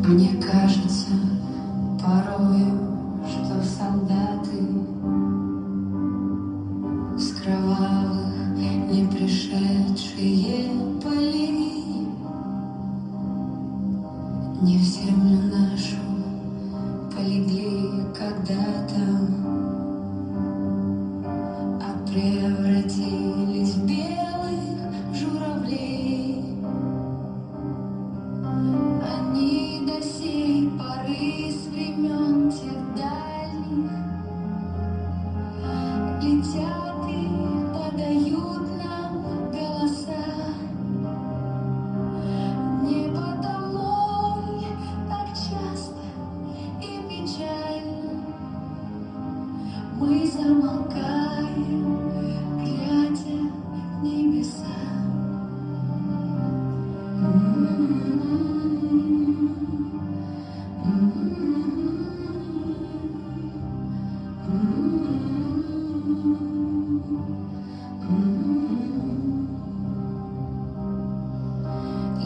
Мне кажется порою, что солдаты с кровавых не пришедшие полей не в землю нашу полегли когда-то, а превратились в белых журавлей. Они до сей поры с времен тех дальних летят и подают нам голоса. Небо домой так часто и печально мы замолкаем, глядя в небеса.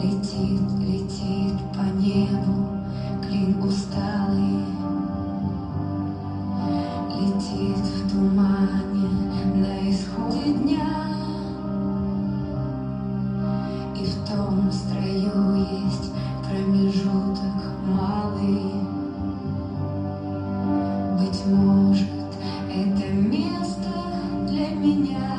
Летит, летит по небу клин усталый, летит в тумане на исходе дня. И в том строю есть промежуток малый. Быть может, это место для меня.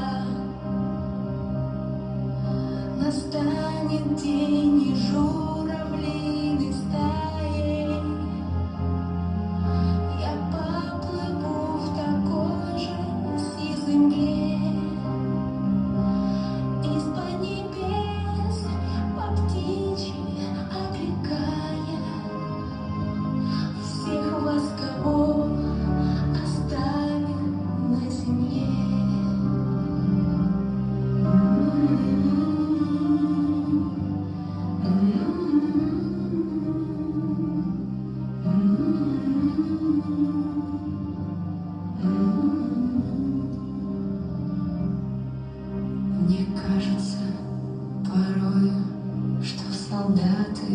Настанет день, и журавлиной стаей я поплыву в такой же сизой мгле. Из-под небес по птичьи окликая всех вас, кого оставил на земле. Мне кажется порою, что солдаты